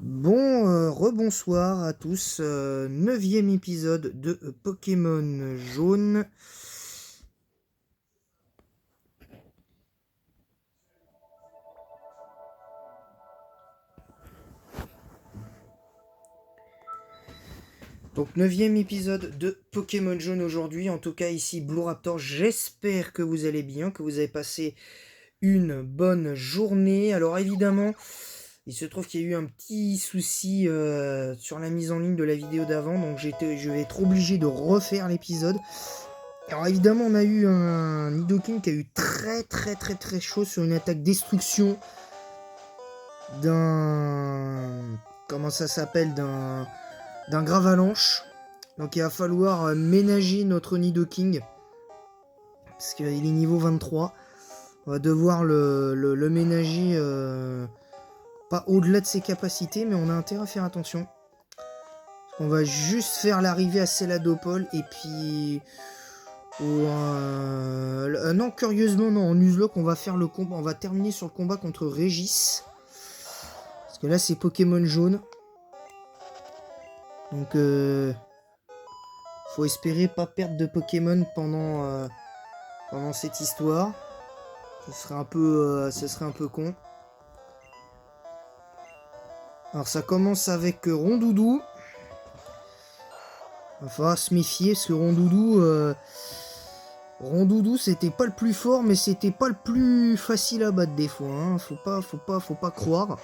Rebonsoir à tous, neuvième épisode de Pokémon Jaune. Donc neuvième épisode de Pokémon Jaune aujourd'hui, en tout cas ici Blue Raptor, j'espère que vous allez bien, que vous avez passé une bonne journée. Alors évidemment, il se trouve qu'il y a eu un petit souci sur la mise en ligne de la vidéo d'avant, donc je vais être obligé de refaire l'épisode. Alors évidemment, on a eu un Nidoking qui a eu très chaud sur une attaque destruction d'un... Comment ça s'appelle, d'un Gravalanche. Donc il va falloir ménager notre Nidoking, parce qu'il est niveau 23. On va devoir le ménager pas au-delà de ses capacités, mais on a intérêt à faire attention. On va juste faire l'arrivée à Céladopol et puis... non, curieusement, non, en Nuzlocke, on va faire le combat. On va terminer sur le combat contre Régis. Parce que là, c'est Pokémon jaune. Donc, faut espérer pas perdre de Pokémon pendant cette histoire. Ce serait un peu con. Alors, ça commence avec Rondoudou. Il va falloir se méfier parce que Rondoudou, c'était pas le plus fort, mais c'était pas le plus facile à battre des fois. Hein. Faut pas croire.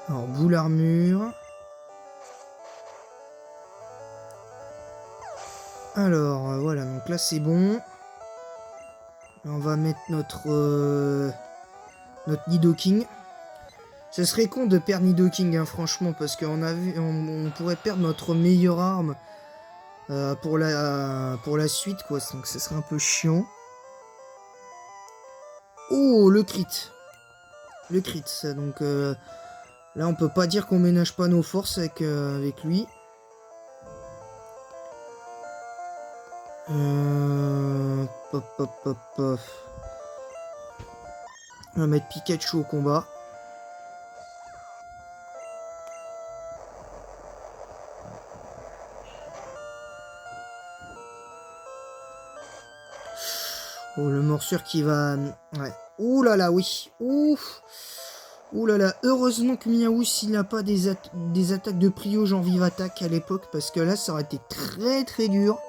Alors, boule armure. Alors, voilà, donc là c'est bon. On va mettre notre Nidoking. Ce serait con de perdre Nidoking, hein, franchement, parce on pourrait perdre notre meilleure arme pour la suite, quoi. Donc ce serait un peu chiant. Oh, le crit. Le crit, ça, donc là on peut pas dire qu'on ménage pas nos forces avec lui. Pop, pop, pop, pop. On va mettre Pikachu au combat. Oh, le morsure qui va... Ouais. Ouh là là, oui. Ouf. Ouh là là. Heureusement que Miaouss, il n'a pas des attaques de prio genre vive attaque à l'époque. Parce que là, ça aurait été très dur.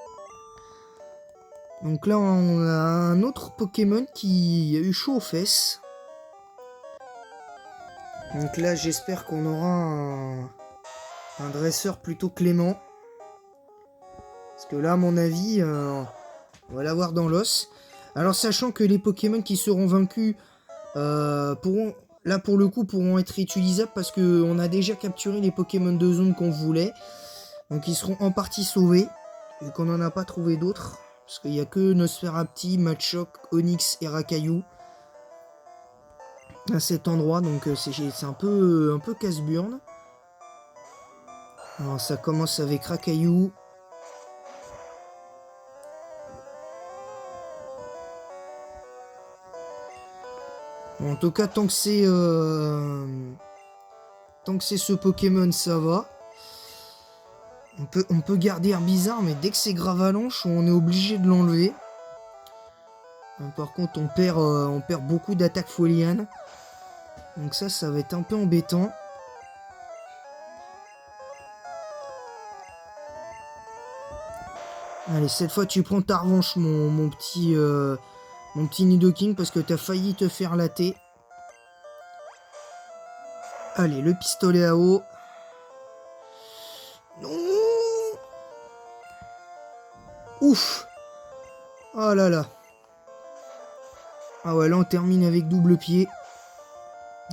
Donc là, on a un autre Pokémon qui a eu chaud aux fesses. Donc là, j'espère qu'on aura un dresseur plutôt clément. Parce que là, à mon avis, on va l'avoir dans l'os. Alors, sachant que les Pokémon qui seront vaincus pourront, là pour le coup, pourront être utilisables parce qu'on a déjà capturé les Pokémon de zone qu'on voulait. Donc, ils seront en partie sauvés, vu qu'on n'en a pas trouvé d'autres. Parce qu'il n'y a que Nosferapti, Machoke, Onix et Rakaillou à cet endroit. Donc, c'est un peu casse-burne. Alors, ça commence avec Rakaillou. En tout cas, tant que c'est ce Pokémon, ça va. On peut garder Herbizarre, mais dès que c'est Gravalanche, on est obligé de l'enlever. Par contre, on perd beaucoup d'attaques Foliane. Donc ça va être un peu embêtant. Allez, cette fois, tu prends ta revanche, mon petit Nidoking, parce que t'as failli te faire latter. Allez, le pistolet à eau. Non. Ouf. Oh là là. Ah ouais, là on termine avec double pied.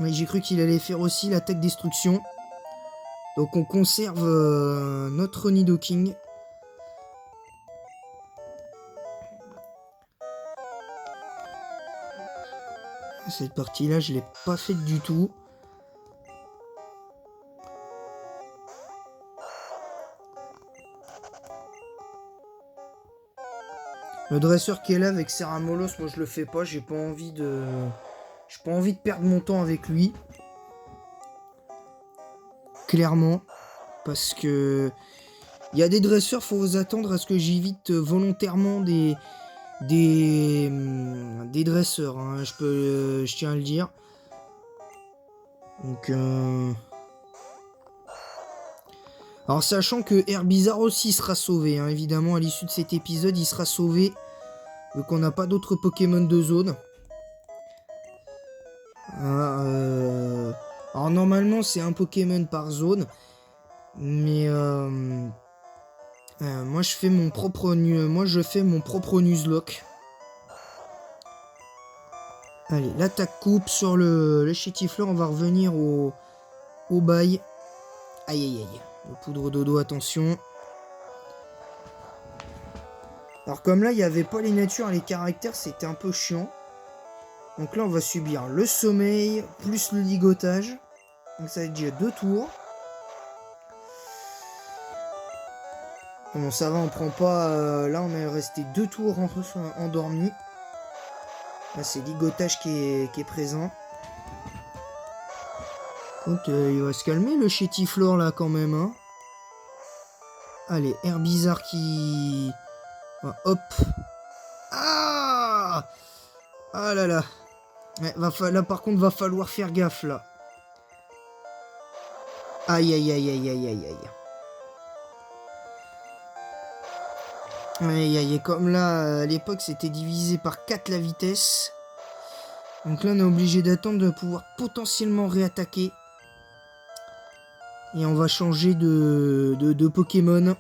Ouais, j'ai cru qu'il allait faire aussi l'attaque destruction. Donc on conserve notre Nidoking. Cette partie-là, je l'ai pas faite du tout. Le dresseur qui est là avec Ceramolos, moi je le fais pas, j'ai pas envie de J'ai pas envie de perdre mon temps avec lui. Clairement. Parce que... Il y a des dresseurs, faut vous attendre à ce que j'évite volontairement des dresseurs. Hein. Je tiens à le dire. Donc... Alors sachant que Herbizarre aussi sera sauvé, hein, évidemment à l'issue de cet épisode il sera sauvé, vu qu'on n'a pas d'autres Pokémon de zone. Alors normalement c'est un Pokémon par zone, mais moi je fais mon propre Nuzlocke. Allez, l'attaque coupe sur le Chétifleur, on va revenir au bail. Aïe aïe aïe. Le poudre dodo, attention. Alors comme là, il n'y avait pas les natures et les caractères, c'était un peu chiant. Donc là, on va subir le sommeil, plus le ligotage. Donc ça va être déjà 2 tours. Bon, ça va, on prend pas... là, on est resté 2 tours endormis. Là, c'est ligotage qui est présent. Donc, il va se calmer le Chétiflore là quand même. Hein. Allez, Herbizarre qui... Ah, hop. Ah ah là là. Ouais, là par contre va falloir faire gaffe là. Aïe aïe aïe aïe aïe aïe aïe. Aïe aïe, comme là à l'époque c'était divisé par 4 la vitesse. Donc là on est obligé d'attendre de pouvoir potentiellement réattaquer. Et on va changer de Pokémon.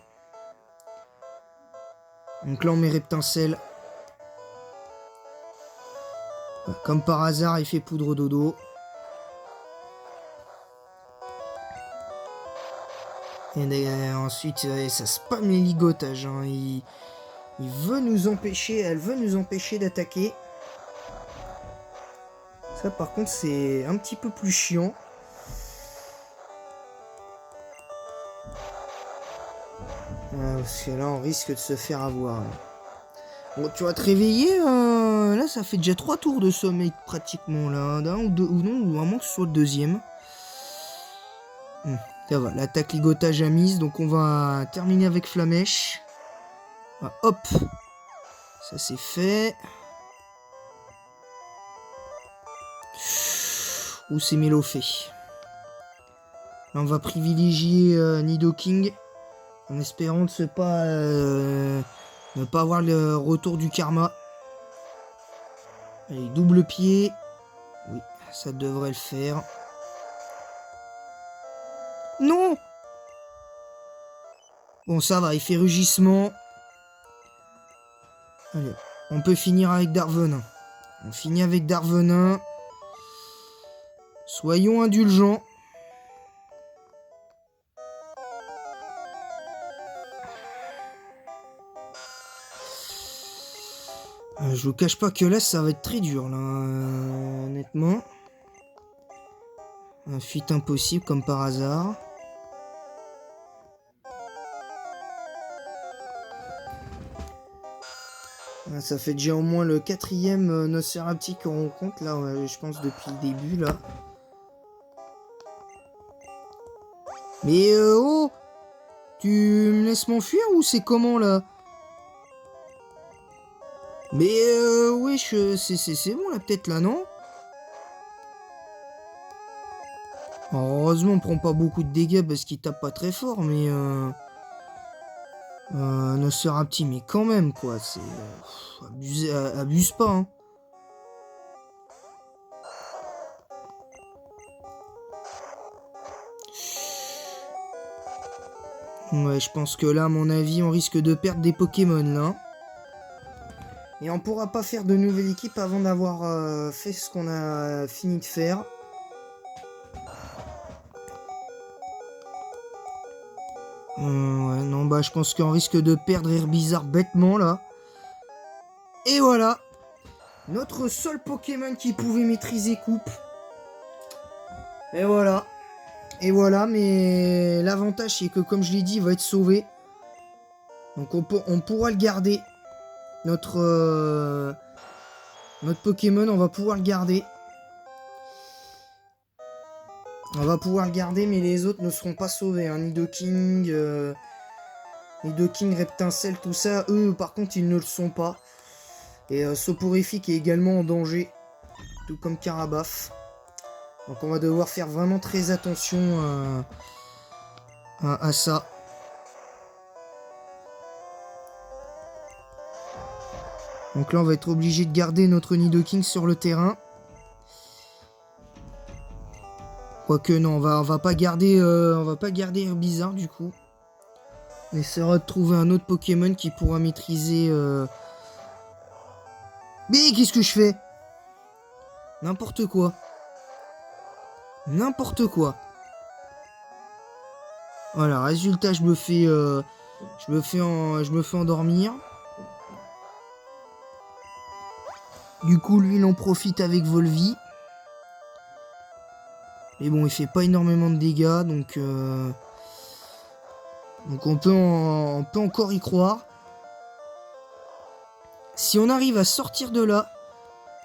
Donc là on met Reptincelle. Comme par hasard il fait poudre dodo. Et ensuite ça spam les ligotages. Hein. Il veut nous empêcher, elle veut nous empêcher d'attaquer. Ça par contre c'est un petit peu plus chiant. Parce que là on risque de se faire avoir. Bon, tu vas te réveiller, là ça fait déjà 3 tours de sommeil pratiquement là, d'un ou deux, ou non, ou à moins que ce soit le deuxième. Ça va, l'attaque ligotage à mise, donc on va terminer avec Flamèche. Ah, hop, ça c'est fait. Ou c'est Mélofé. Là on va privilégier Nidoking. En espérant ne pas avoir le retour du karma. Allez, double pied. Oui, ça devrait le faire. Non! Bon, ça va, il fait rugissement. Allez, on peut finir avec Darvenin. On finit avec Darvenin. Soyons indulgents. Je vous cache pas que là ça va être très dur là, honnêtement. Un fuite impossible comme par hasard. Ça fait déjà au moins le 4e Nosferatu qu'on rencontre là, je pense depuis le début là. Mais oh, tu me laisses m'enfuir ou c'est comment là? Mais wesh, c'est bon là peut-être là, non? Heureusement on prend pas beaucoup de dégâts parce qu'il tape pas très fort, mais Nosferatu, mais quand même quoi, c'est abuse pas hein. Ouais, je pense que là à mon avis on risque de perdre des Pokémon là. Et on pourra pas faire de nouvelle équipe avant d'avoir fait ce qu'on a fini de faire. Ouais, non, bah je pense qu'on risque de perdre Herbizarre bêtement là. Et voilà. Notre seul Pokémon qui pouvait maîtriser coupe. Et voilà. Et voilà, mais l'avantage c'est que comme je l'ai dit, il va être sauvé. Donc on pourra le garder. Notre Pokémon, on va pouvoir le garder. On va pouvoir le garder, mais les autres ne seront pas sauvés. Hein. Nidoking, Reptincelle, tout ça, eux, par contre, ils ne le sont pas. Et Soporifique est également en danger, tout comme Carabaf. Donc on va devoir faire vraiment très attention à ça. Donc là, on va être obligé de garder notre Nidoking sur le terrain. Quoique non, on va pas garder Herbizarre du coup. On essaiera de trouver un autre Pokémon qui pourra maîtriser... Mais qu'est-ce que je fais? N'importe quoi. N'importe quoi. Voilà, résultat, je me fais endormir. Du coup, lui, il en profite avec Volvi. Mais bon, il fait pas énormément de dégâts, donc on peut encore y croire. Si on arrive à sortir de là,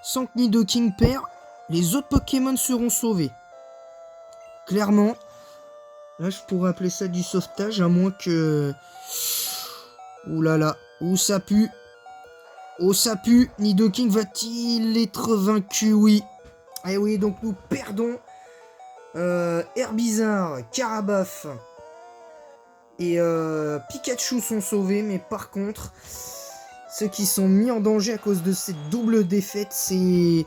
sans que Nidoking perd, les autres Pokémon seront sauvés. Clairement. Là, je pourrais appeler ça du sauvetage, à moins que... Ouh là là, où ça pue. Oh, ça pue. Nidoking va-t-il être vaincu? Oui. Et oui, donc nous perdons Herbizarre, Carabaf et Pikachu sont sauvés, mais par contre, ceux qui sont mis en danger à cause de cette double défaite, c'est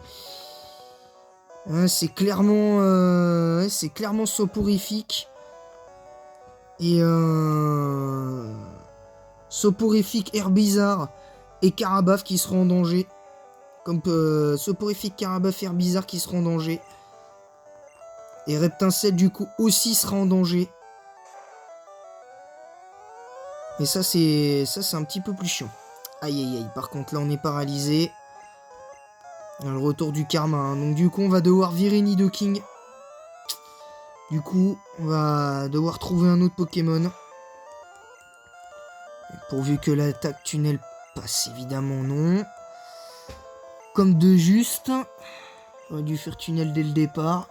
clairement Soporifique et Soporifique, Herbizarre et Carabaf qui seront en danger. Comme Soporifique, Carabaf, Herbizarre qui seront en danger. Et Reptincelle du coup aussi sera en danger. Et ça c'est un petit peu plus chiant. Aïe aïe aïe, par contre là on est paralysé. Le retour du karma, hein. Donc du coup on va devoir virer Nidoking. Du coup on va devoir trouver un autre Pokémon. Et pourvu que l'attaque tunnel passe, évidemment non. Comme de juste. J'aurais dû faire tunnel dès le départ.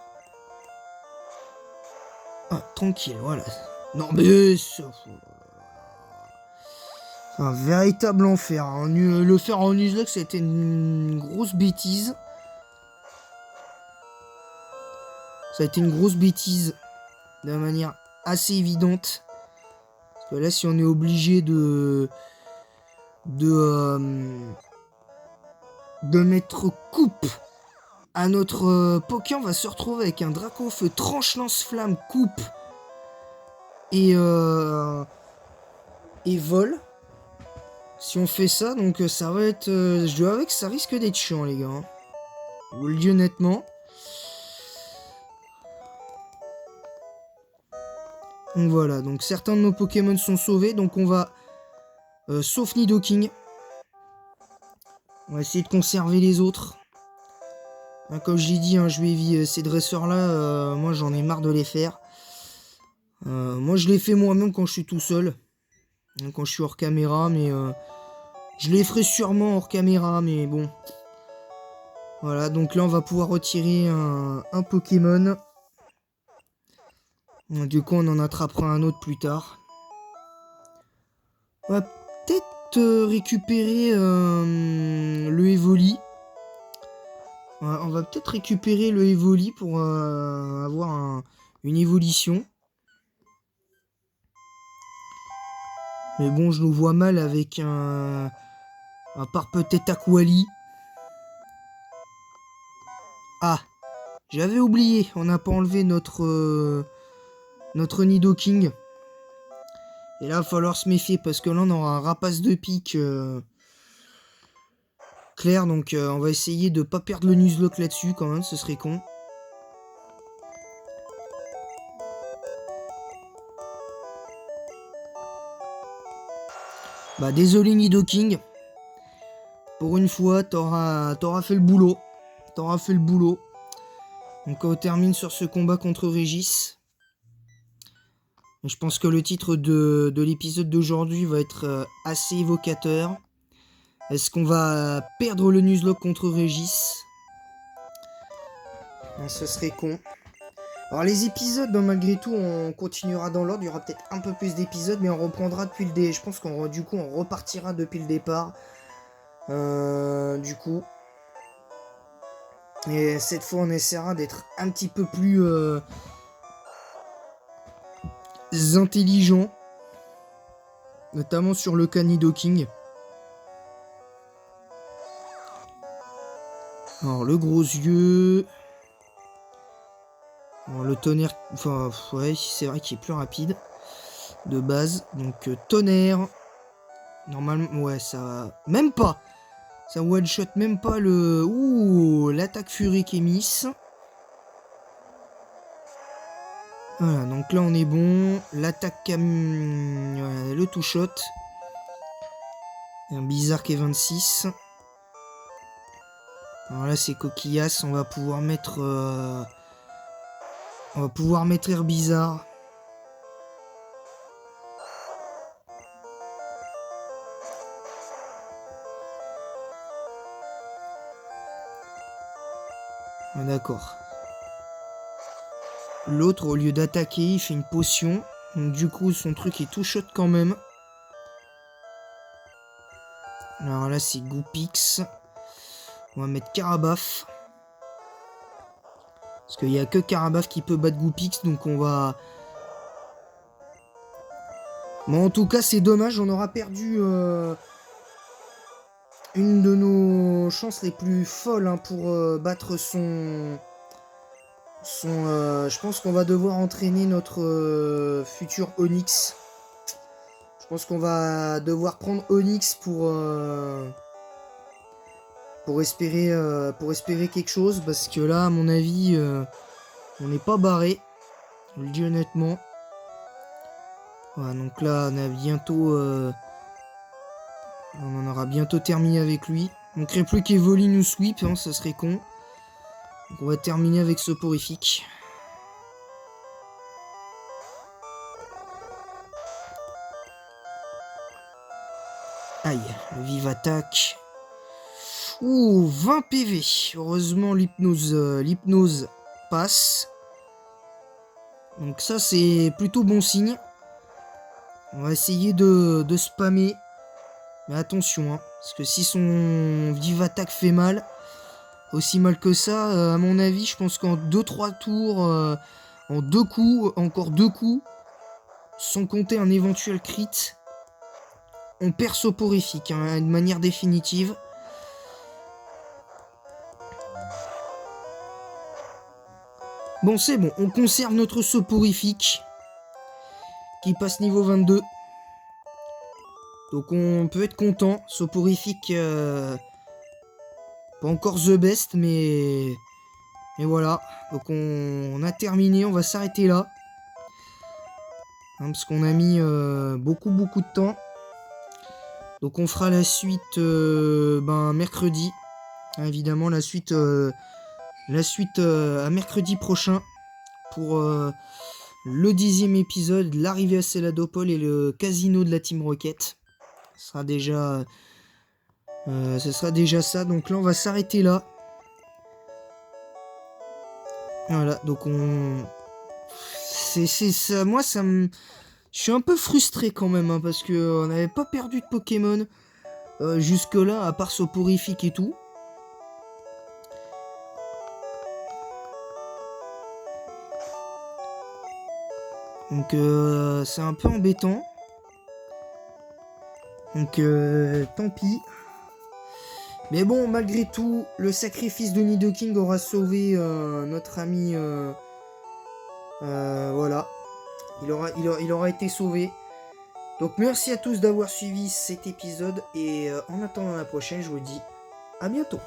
Ah, tranquille, voilà. Non mais... C'est un véritable enfer. Hein. Le faire en Nuzlocke, c'était une grosse bêtise. Ça a été une grosse bêtise. De manière assez évidente. Parce que là, si on est obligé de mettre coupe à notre Poké, on va se retrouver avec un Dracofeu tranche lance-flamme, coupe et vol. Si on fait ça, donc ça va être... je dois avouer que ça risque d'être chiant, les gars. Hein. Je vous le dis honnêtement. Donc voilà, donc certains de nos Pokémon sont sauvés, donc on va... sauf Nidoking. On va essayer de conserver les autres. Hein, comme je l'ai dit, hein, je vais éviter ces dresseurs-là, moi j'en ai marre de les faire. Moi je les fais moi-même quand je suis tout seul. Hein, quand je suis hors caméra, mais... je les ferai sûrement hors caméra, mais bon. Voilà, donc là on va pouvoir retirer un Pokémon. Du coup on en attrapera un autre plus tard. On va peut-être récupérer le Evoli. On va peut-être récupérer le Evoli pour avoir une évolution. Mais bon, je nous vois mal avec à part peut-être Aquali. Ah, j'avais oublié, on n'a pas enlevé notre Nidoking. Et là, il va falloir se méfier parce que là, on aura un rapace de pique clair. Donc, on va essayer de pas perdre le Nuzlocke là-dessus quand même, ce serait con. Bah, désolé Nidoking. Pour une fois, t'auras fait le boulot. T'auras fait le boulot. Donc, on termine sur ce combat contre Régis. Je pense que le titre de l'épisode d'aujourd'hui va être assez évocateur. Est-ce qu'on va perdre le Nuzlocke contre Régis? Ce serait con. Alors les épisodes, malgré tout, on continuera dans l'ordre. Il y aura peut-être un peu plus d'épisodes, mais on reprendra depuis le début. Je pense qu'on du coup on repartira depuis le départ. Du coup. Et cette fois on essaiera d'être un petit peu plus intelligent. Notamment sur le Canidoking. Alors le gros yeux. Alors, le tonnerre. Enfin ouais, c'est vrai qu'il est plus rapide. De base. Donc tonnerre. Normalement, ouais, ça... Même pas. Ça one-shot même pas le... Ouh, l'attaque Furique émise. Voilà, donc là on est bon. L'attaque voilà, le two-shot. Un bizarre qui est 26. Alors là c'est coquillasse, on va pouvoir mettre... On va pouvoir mettre Air Bizarre. Ah, d'accord. L'autre, au lieu d'attaquer, il fait une potion. Donc du coup, son truc est tout shot quand même. Alors là, c'est Goopix. On va mettre Carabaf. Parce qu'il n'y a que Carabaf qui peut battre Goopix, donc on va... Bon, en tout cas, c'est dommage, on aura perdu une de nos chances les plus folles hein, pour battre son... je pense qu'on va devoir entraîner notre futur Onyx. Je pense qu'on va devoir prendre Onyx pour espérer quelque chose. Parce que là, à mon avis, on n'est pas barré. Je le dis honnêtement. Voilà, donc là, on a bientôt... on en aura bientôt terminé avec lui. Il ne manquerait plus qu'Evoline ou Sweep, hein, ça serait con. Donc on va terminer avec Soporifique. Aïe, le vive attaque. Ouh, 20 PV. Heureusement, l'hypnose passe. Donc ça, c'est plutôt bon signe. On va essayer de spammer. Mais attention, hein, parce que si son vive attaque fait mal, aussi mal que ça, à mon avis, je pense qu'en 2-3 tours, en 2 coups, encore 2 coups, sans compter un éventuel crit, on perd Soporifique hein, de manière définitive. Bon, c'est bon, on conserve notre Soporifique qui passe niveau 22. Donc on peut être content. Soporifique, pas encore the best, mais voilà. Donc on a terminé, on va s'arrêter là. Hein, parce qu'on a mis beaucoup de temps. Donc on fera la suite mercredi. Hein, évidemment, la suite à mercredi prochain pour le 10e épisode, l'arrivée à Céladopol et le casino de la Team Rocket. Ce sera déjà ça. Donc là, on va s'arrêter là. Voilà, donc c'est ça. Moi, ça me... Je suis un peu frustré quand même, hein, parce que on n'avait pas perdu de Pokémon jusque-là, à part Soporifique et tout. Donc c'est un peu embêtant. Donc tant pis. Mais bon, malgré tout, le sacrifice de Nidoking aura sauvé notre ami. Voilà. Il aura été sauvé. Donc merci à tous d'avoir suivi cet épisode. Et en attendant la prochaine, je vous dis à bientôt.